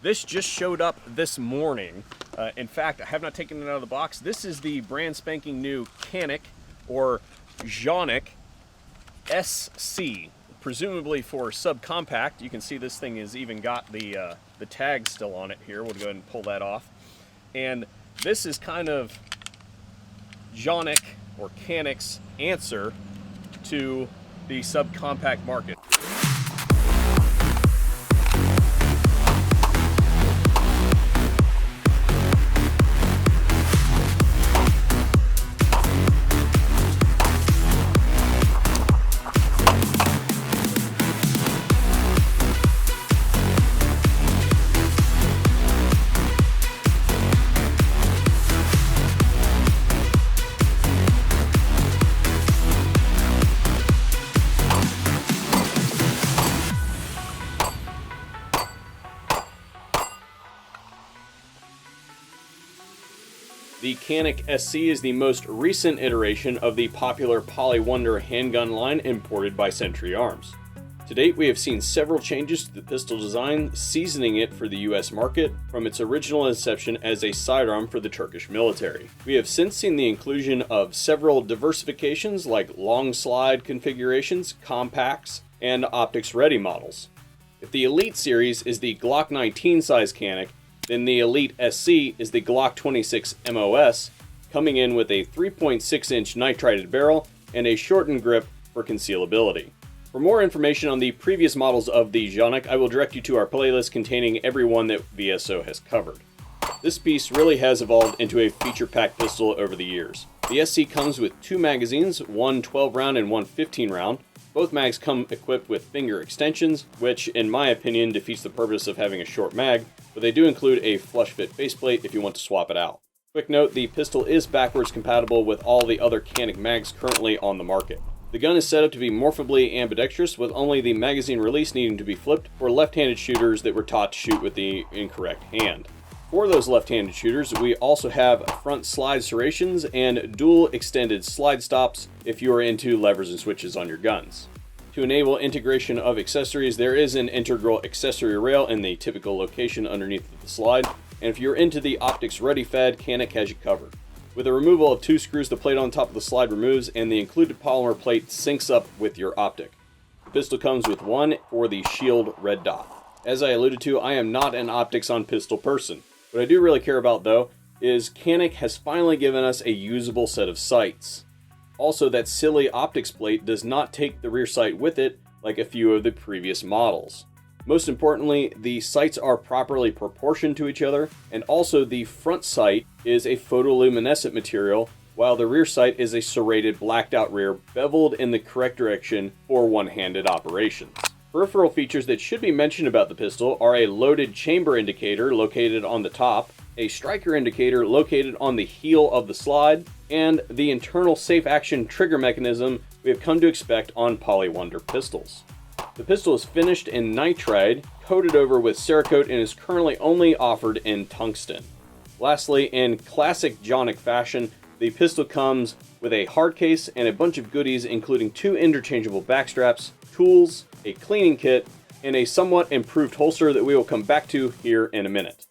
This just showed up this morning. In fact, I have not taken it out of the box. This is the brand spanking new Canik or Canik SC, presumably for subcompact. You can see this thing has even got the tag still on it here. We'll go ahead and pull that off. And this is kind of Canik or Canik's answer to the subcompact market. The Canik SC is the most recent iteration of the popular Poly Wonder handgun line imported by Century Arms. To date, we have seen several changes to the pistol design, seasoning it for the US market from its original inception as a sidearm for the Turkish military. We have since seen the inclusion of several diversifications like long slide configurations, compacts, and optics-ready models. If the Elite series is the Glock 19 size Canik, then the Elite SC is the Glock 26 MOS, coming in with a 3.6-inch nitrided barrel and a shortened grip for concealability. For more information on the previous models of the Canik, I will direct you to our playlist containing every one that VSO has covered. This piece really has evolved into a feature-packed pistol over the years. The SC comes with two magazines, one 12-round and one 15-round. Both mags come equipped with finger extensions, which in my opinion defeats the purpose of having a short mag, but they do include a flush fit faceplate if you want to swap it out. Quick note, the pistol is backwards compatible with all the other Canik mags currently on the market. The gun is set up to be morphably ambidextrous, with only the magazine release needing to be flipped for left-handed shooters that were taught to shoot with the incorrect hand. For those left-handed shooters, we also have front slide serrations and dual extended slide stops if you are into levers and switches on your guns. To enable integration of accessories, there is an integral accessory rail in the typical location underneath the slide, and if you're into the optics ready fad, Canik has you covered. With the removal of two screws, the plate on top of the slide removes and the included polymer plate syncs up with your optic. The pistol comes with one for the shield red dot. As I alluded to, I am not an optics on pistol person. What I do really care about though is Canik has finally given us a usable set of sights. Also, that silly optics plate does not take the rear sight with it like a few of the previous models. Most importantly, the sights are properly proportioned to each other, and also the front sight is a photoluminescent material, while the rear sight is a serrated blacked out rear beveled in the correct direction for one-handed operations. Peripheral features that should be mentioned about the pistol are a loaded chamber indicator located on the top, a striker indicator located on the heel of the slide, and the internal safe action trigger mechanism we have come to expect on Poly Wonder pistols. The pistol is finished in nitride, coated over with Cerakote, and is currently only offered in tungsten. Lastly, in classic Canik fashion, the pistol comes with a hard case and a bunch of goodies including two interchangeable backstraps, tools, a cleaning kit, and a somewhat improved holster that we will come back to here in a minute.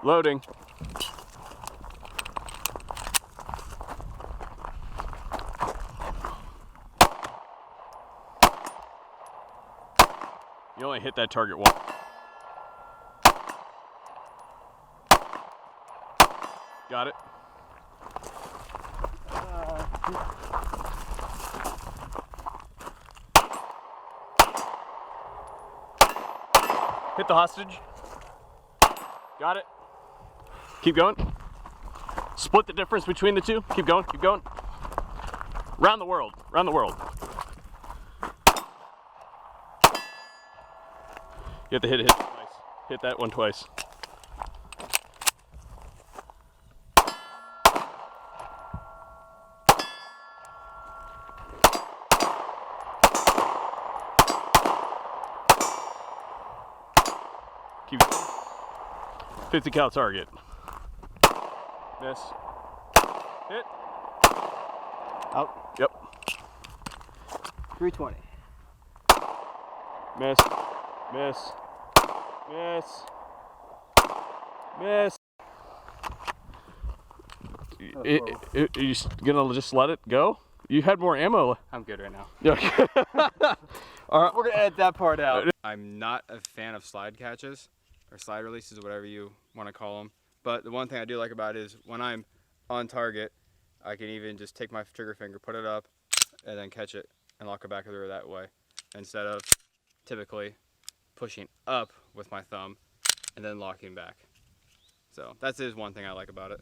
Loading. You only hit that target once. Got it. Hit the hostage. Got it. Keep going. Split the difference between the two. Keep going, keep going. Round the world, round the world. You have to hit it twice. Hit that one twice. Keep going. 50 cal target. Miss. Hit. Out. Yep. 320. Miss. Miss. Miss. Miss. You gonna just let it go? You had more ammo. I'm good right now. Okay. All right, We're gonna edit that part out. I'm not a fan of slide catches or slide releases, whatever you want to call them. But the one thing I do like about it is when I'm on target, I can even just take my trigger finger, put it up, and then catch it and lock it back through that way, instead of typically pushing up with my thumb and then locking back. So that is one thing I like about it.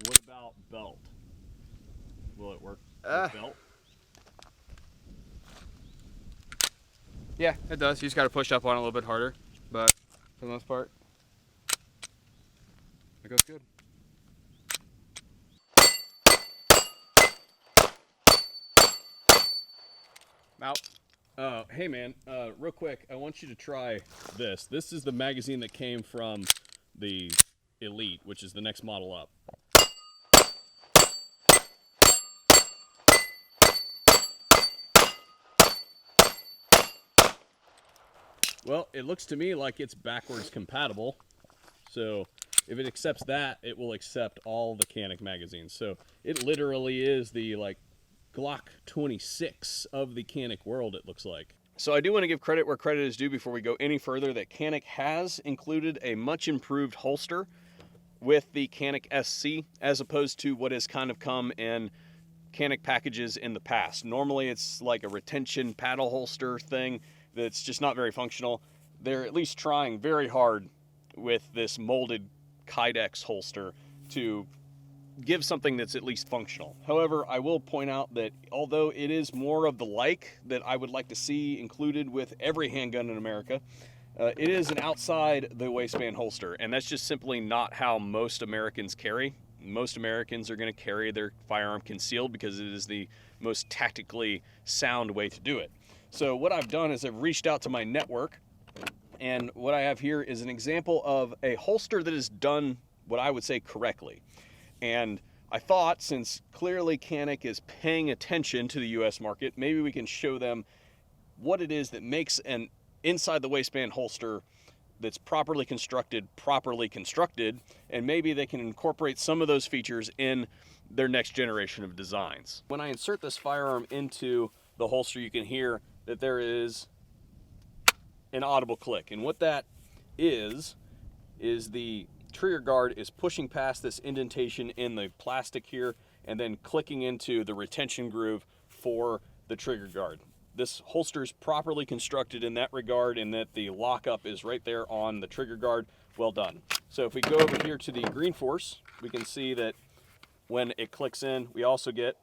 What about belt? Will it work with belt? Yeah, it does. You just got to push up on it a little bit harder, but for the most part, it goes good. Out. Hey man, real quick, I want you to try this. This is the magazine that came from the Elite, which is the next model up. Well, it looks to me like it's backwards compatible. So if it accepts that, it will accept all the Canik magazines. So it literally is the Glock 26 of the Canik world, it looks like. So I do want to give credit where credit is due before we go any further, that Canik has included a much improved holster with the Canik SC, as opposed to what has kind of come in Canik packages in the past. Normally it's like a retention paddle holster thing that's just not very functional. They're at least trying very hard with this molded Kydex holster to give something that's at least functional. However, I will point out that although it is more of the like that I would like to see included with every handgun in America, it is an outside the waistband holster, and that's just simply not how most Americans carry. Most Americans are going to carry their firearm concealed because it is the most tactically sound way to do it. So what I've done is I've reached out to my network, and what I have here is an example of a holster that is done what I would say correctly. And I thought, since clearly Canik is paying attention to the US market, maybe we can show them what it is that makes an inside the waistband holster that's properly constructed, and maybe they can incorporate some of those features in their next generation of designs. When I insert this firearm into the holster, you can hear that there is an audible click. And what that is the trigger guard is pushing past this indentation in the plastic here and then clicking into the retention groove for the trigger guard. This holster is properly constructed in that regard, in that the lockup is right there on the trigger guard. Well done. So if we go over here to the Green Force, we can see that when it clicks in, we also get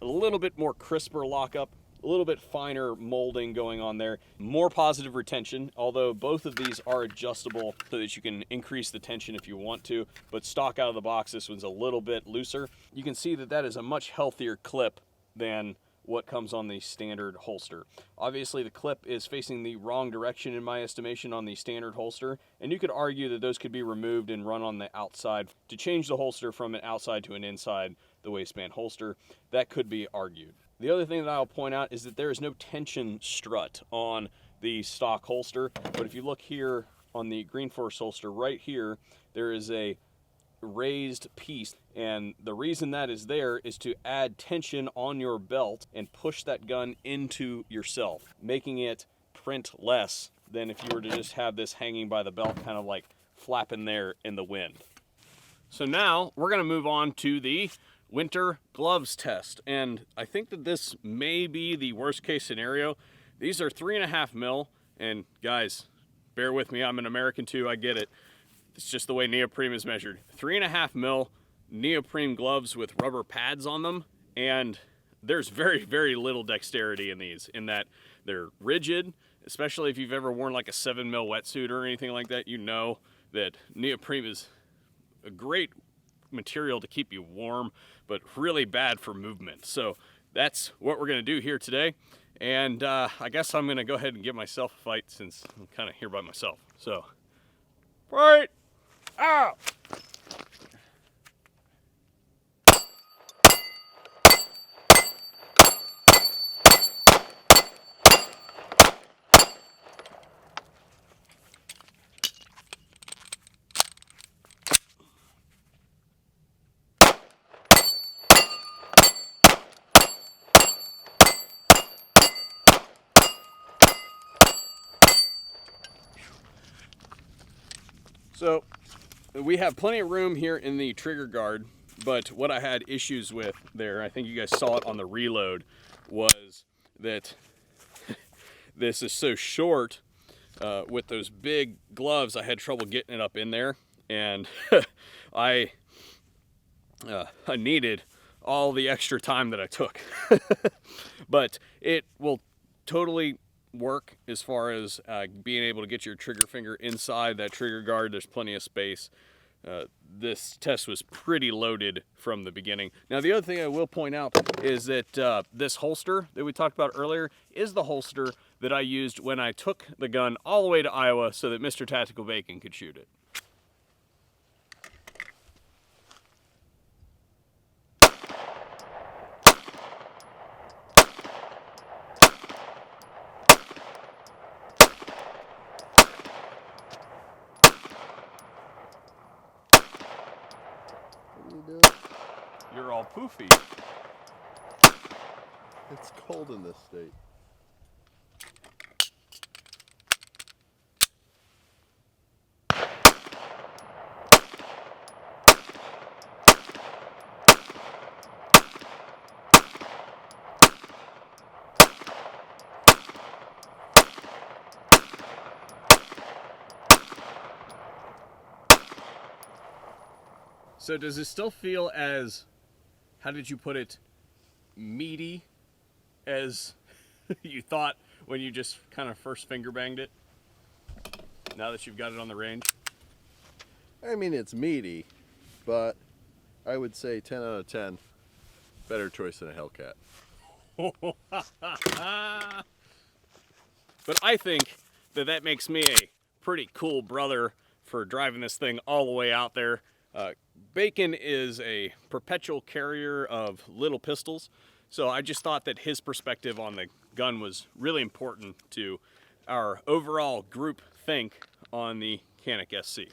a little bit more crisper lockup, a little bit finer molding going on there, more positive retention, although both of these are adjustable so that you can increase the tension if you want to, but stock out of the box, this one's a little bit looser. You can see that that is a much healthier clip than what comes on the standard holster. Obviously the clip is facing the wrong direction in my estimation on the standard holster, and you could argue that those could be removed and run on the outside to change the holster from an outside to an inside the waistband holster. That could be argued. The other thing that I'll point out is that there is no tension strut on the stock holster, but if you look here on the Green Force holster right here, there is a raised piece, and the reason that is there is to add tension on your belt and push that gun into yourself, making it print less than if you were to just have this hanging by the belt, kind of like flapping there in the wind. So now we're going to move on to the winter gloves test, and I think that this may be the worst case scenario. These are 3.5 mil, and guys, bear with me, I'm an American too, I get it. It's just the way neoprene is measured. 3.5 mil neoprene gloves with rubber pads on them, and there's very, very little dexterity in these, in that they're rigid, especially if you've ever worn like a 7 mil wetsuit or anything like that. You know that neoprene is a great material to keep you warm, but really bad for movement. So that's what we're gonna do here today. And I guess I'm gonna go ahead and give myself a fight since I'm kind of here by myself. So, fight! Ow! So we have plenty of room here in the trigger guard, but what I had issues with there, I think you guys saw it on the reload, was that this is so short. With those big gloves, I had trouble getting it up in there, and I needed all the extra time that I took. But it will totally work as far as being able to get your trigger finger inside that trigger guard. There's plenty of space. This test was pretty loaded from the beginning. Now, the other thing I will point out is that this holster that we talked about earlier is the holster that I used when I took the gun all the way to Iowa so that Mr. Tactical Bacon could shoot it. You're all poofy. It's cold in this state. So does it still feel as, how did you put it, meaty as you thought when you just kind of first finger banged it, now that you've got it on the range? I mean, it's meaty, but I would say 10 out of 10. Better choice than a Hellcat. But I think that that makes me a pretty cool brother for driving this thing all the way out there. Bacon is a perpetual carrier of little pistols, so I just thought that his perspective on the gun was really important to our overall group think on the Canik SC.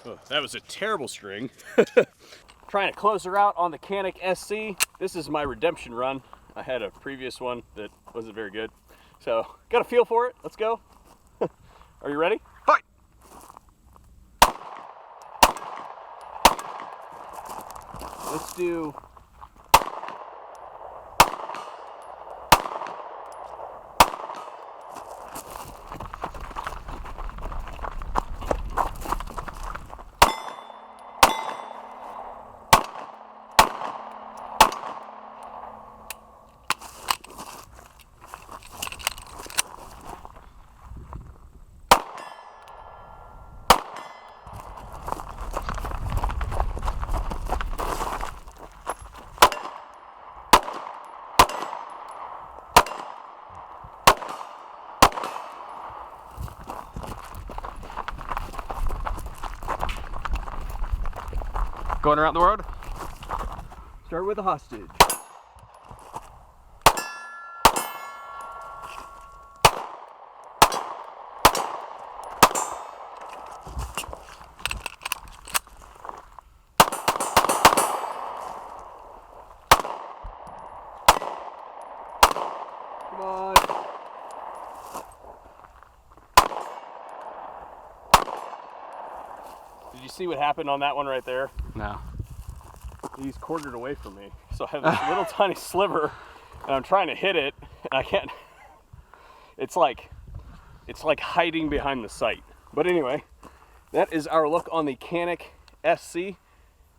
Oh, that was a terrible string. Trying to close her out on the Canik SC. This is my redemption run. I had a previous one that wasn't very good. So, got a feel for it. Let's go. Are you ready? Fight! Let's do... Going around the road? Start with a hostage. Come on. Did you see what happened on that one right there? No. He's quartered away from me. So I have this little tiny sliver and I'm trying to hit it, and I can't. It's like hiding behind the sight. But anyway, that is our look on the Canik SC,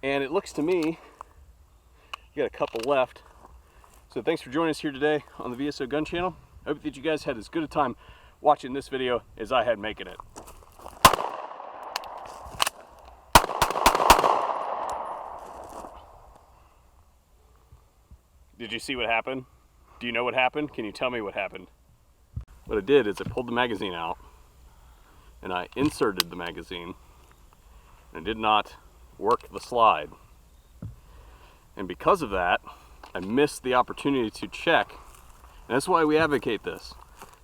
and it looks to me, we got a couple left. So thanks for joining us here today on the VSO Gun Channel. I hope that you guys had as good a time watching this video as I had making it. Did you see what happened? Do you know what happened? Can you tell me what happened? What I did is I pulled the magazine out and I inserted the magazine and did not work the slide. And because of that, I missed the opportunity to check. And that's why we advocate this.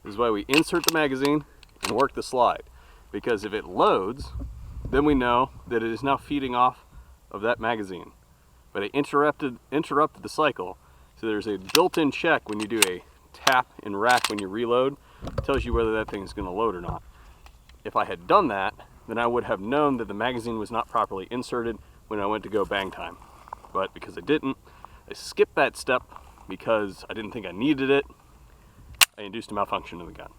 This is why we insert the magazine and work the slide. Because if it loads, then we know that it is now feeding off of that magazine. But I interrupted the cycle. So there's a built-in check when you do a tap and rack when you reload. It tells you whether that thing is going to load or not. If I had done that, then I would have known that the magazine was not properly inserted when I went to go bang time. But because I didn't, I skipped that step because I didn't think I needed it. I induced a malfunction in the gun.